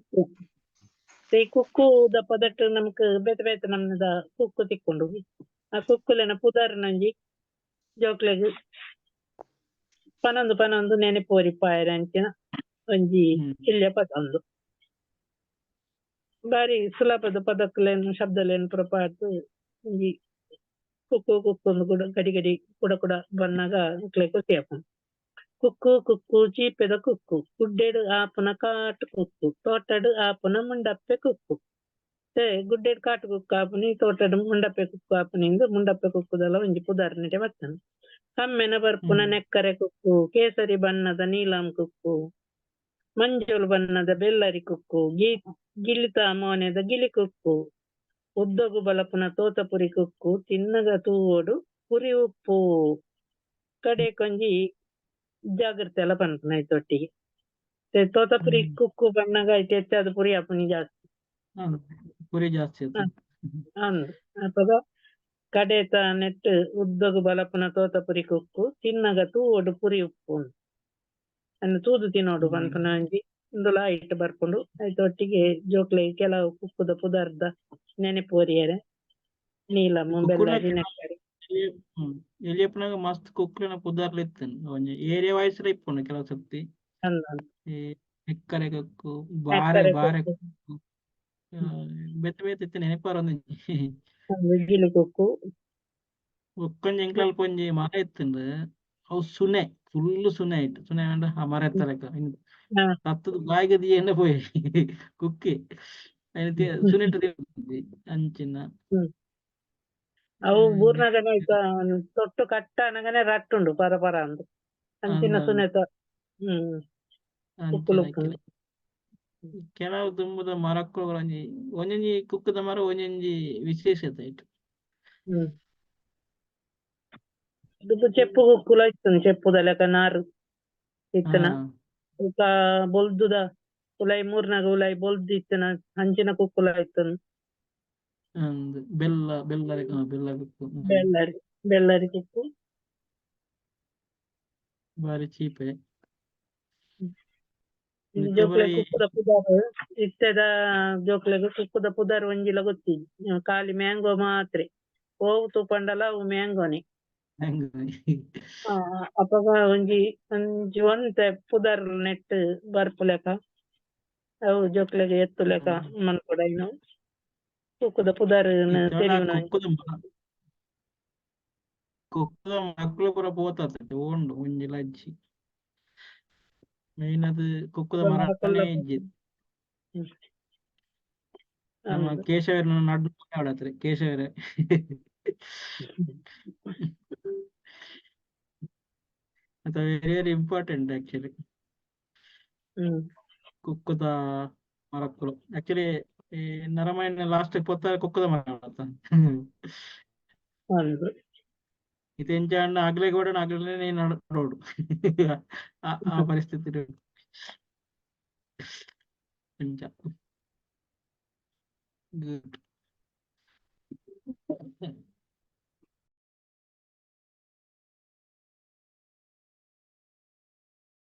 ಕುಕ್ಕು ಈ ಕುಕ್ಕು ಪದಟ್ಟು ನಮಕ್ ಬೇತೆ ಬೇತೆ ನಮ್ನದ ಕುಕ್ಕು ತಿಕ್ಕೊಂಡು ಆ ಕುಕ್ಕುಲೆನ ಪುದರ್ನಂಜಿ ಜೋಕ್ಲೆಗ್ ಪನೊಂದು ಪನೊಂದು ನೆನೆಪೋರಿ ಪಾಯರೆ ಅಂಚಿನ ಒಂಜಿ ಇಲ್ಯ ಪದ ಉಂದು ಬಾರಿ ಸುಲಭದ ಪದಕ್ಕಲೇನು ಶಬ್ದಲೇನು ಪುರ ಪಾಡ್ದು ಒಂಜಿ ಕುಕ್ಕು ಕುಕ್ಕೊಂದು ಕೂಡ ಗಡಿ ಗಡಿ ಕುಡ ಕುಡ ಬನ್ನಾಗ ಇಕ್ಲೆ ಖುಷಿ ಆಪುಂಡು. ಕುಕ್ಕು ಕುಕ್ಕು ಚೀಪೆದ ಕುಕ್ಕು ಗುಡ್ಡೆಡು ಆಪುನ ಕಾಟು ಕುಕ್ಕು ತೋಟಡು ಆಪುನ ಮುಂಡಪ್ಪೆ ಕುಕ್ಕು ಗುಡ್ಡೆಡು ಕಾಟು ಕುಕ್ಕು ಆಪುನಿ ತೋಟಡು ಮುಂಡಪ್ಪೆ ಕುಕ್ಕು ಆಪುನಿಂದ ಮುಂಡಪ್ಪೆ ಕುಕ್ಕುದಲ್ಲ ಒಂಜಿ ಪುದಾರ್ನಿಡೆ ಬರ್ತನು. ಕಮ್ಮೆನ ಬರ್ಪುನ ನೆಕ್ಕರೆ ಕುಕ್ಕು ಕೇಸರಿ ಬಣ್ಣದ ನೀಲಂ ಕುಕ್ಕು ಮಂಜುಳು ಬಣ್ಣದ ಬೆಲ್ಲರಿ ಕುಕ್ಕು ಗಿಳಿತ ಮೋನೆದ ಗಿಳಿ ಕುಕ್ಕು ಉದ್ದಗು ಬಲಪುನ ತೋತಪುರಿ ಕುಕ್ಕು ತಿನ್ನಗ ತೂವೋಡು ಪುರಿ ಉಪ್ಪು ಕಡೆ ಕೊಂಜಿ ಜಾಗ್ರತೆ ಎಲ್ಲ ಪನ್ಪುನ ಐತೊಟ್ಟಿಗೆ ತೋತಪುರಿ ಕುಕ್ಕು ಬಣ್ಣಗ ಐತೆ ಹೆಚ್ಚಾದ ಪುರಿ ಆಪುನಿ ಜಾಸ್ತಿ ಪುರಿ ಜಾಸ್ತಿ ಅಂದ್ ಅಪಗ ಕಡೆತ ನೆಟ್ ಉದ್ದಗು ಬಲಪುನ ತೋತಪುರಿ ಕುಕ್ಕು ತಿನ್ನಗ ತೂವೋಡು ಪುರಿ ಉಪ್ಪು ಅನ್ನು ತೂದು ತಿನ್ನೋಡು ಪನ್ಪುನ ಒಂಜಿ ಇಂದುಲ ಐಟ್ ಬರ್ಕೊಂಡು ಐತೊಟ್ಟಿಗೆ ಜೋಕ್ಲೆ ಕೆಲವು ಕುಕ್ಕುದ ಪುದಾರ್ದ ನೆನೆಪೋರಿಯರೆ ನೀಲಮ್ ಬೆಲ್ಲರಿ ನೆಕ್ಕರೆ ಎಲಿಯಪ್ಪನಾಗ ಮಸ್ತ್ ಕುಕ್ಲಿನ ಪುದಾರ್ಲ ಇತ್ತನ್ ಒಂಜಿ ಏರಿಯಾ ವಯಸ್ಸರ ಇಪ್ಪುಂಡು ಕೆಲವು ಸರ್ತಿ ನೆಕ್ಕರೆ ಕುಕ್ಕು ಬಾರೆ ಬಾರೆ ಕುಕ್ಕು ಬೆತ್ತ ಬೇತ ಇತ್ತು ನೆನಪಾರ ಗಿಳಿ ಕುಕ್ಕು ಒಕ್ಕೊಂಜಿ ಎಂಕ್ಲಲ್ ಪೊಂಜಿ ಮರ ಇತ್ತಂದ್ರೆ ಅವು ಸುನೆ ಫುಲ್ ಸುನೆ ಆಯ್ತು ಸುನೆ ಅಂಡ ಆ ಮರ ಎತ್ತಲೆಕ್ಕ ಸತ್ತದ ಬಾಯಿಗೆ ಎಣ್ಣೆ ಪೋಯಿ ಕುಕ್ಕಿ ಸುನೆಟ್ ಅಂಚಿನ ಅವು ಊರ್ನಾಗನೆ ತೊಟ್ಟು ಕಟ್ಟ ಅನ್ನಗನೆ ರಟ್ಟುಂಡು ಪರ ಪರ ಅಂದು ಅಂಚಿನ ಸುನೆತ ಕೆಲವು ತುಂಬದ ಮರಕ್ಕಳು ಒಂಜೊಂಜಿ ಕುಕ್ಕದ ಮರ ಒಂಜೊಂಜಿ ವಿಶೇಷತೆ ಆಯ್ತು. చెప్పు కుక్కులో ఇస్తుంది చెప్పుదా లేక నారు ఇత్తన ఒక బొల్దుದ ಉಲೈ ಮೂರ್ನಾಗ ಉಲೈ ಬೊಲ್ದು ಇತ್ತನ ಹಂಚಿನ ಕುಕ್ಕುಲ ಇತ್ತನ ಬೆಲ್ಲ ಬೆಲ್ಲರಿ ಬೆಲ್ಲ ಕುಕ್ಕು ಬೆಲ್ಲರಿ ಕುಕ್ಕು ಬಾರಿ ಚೀಪೆ ಜೋಕ್ಲೆ ಕುಕ್ಕುದ ಪುದಾರ್ ಇತ್ತದ ಜೋಕ್ಲೆಗ್ ಕುಕ್ಕುದ ಪುದಾರ್ ಒಂಜಿಲ ಗೊತ್ತಿ ಖಾಲಿ ಮ್ಯಾಂಗೋ ಮಾತ್ರೆ ಓವು ತೂಪಂಡಲ ಅವು ಮ್ಯಾಂಗೋನೆ ಅಪಗ ಒಂಜಿ ಒಂತೆ ಪುದರ್ ನೆಟ್ ಬರ್ಪುಲೆಕ ಅವು ಜೋಕ್ಲೆಗ್ ಎತ್ತುಲೆಕ ಮನ್ಪುಡೈನು ಕುಕ್ಕುದ ಪುದರ್ ಕುಕ್ಕದ ಮಕ್ಕಳು ಪೂರ ಪೋತತ್ತೆ ಓಂಡು ಒಂಜಿಲ ಅಜ್ಜಿ ಮೇನ್ ಅದು ಕುಕ್ಕದ ಮರನೇ ಇಜ್ಜಿ ನಮ್ಮ ಕೇಶವರ ನಡು ಆಡತ್ರಿ ಕೇಶವರ ಅದು ವೆರಿ ವೆರಿ ಇಂಪಾರ್ಟೆಂಟ್ ಆಕ್ಚುಲಿ ಕುಕ್ಕದ ಮರಕ್ಕಳು ಆಕ್ಚುಲಿ ಈ ನರಮಾಯಣ ಲಾಸ್ಟ್ ಪೊತ್ತ ಕುಕ್ಕದ ಮರ ಇದು ಎಂಚ ಆಗ್ಲೇ ಕೂಡ ಆಗ್ಲೇ ನೋಡು ಆ ಪರಿಸ್ಥಿತಿ ಗುಡ್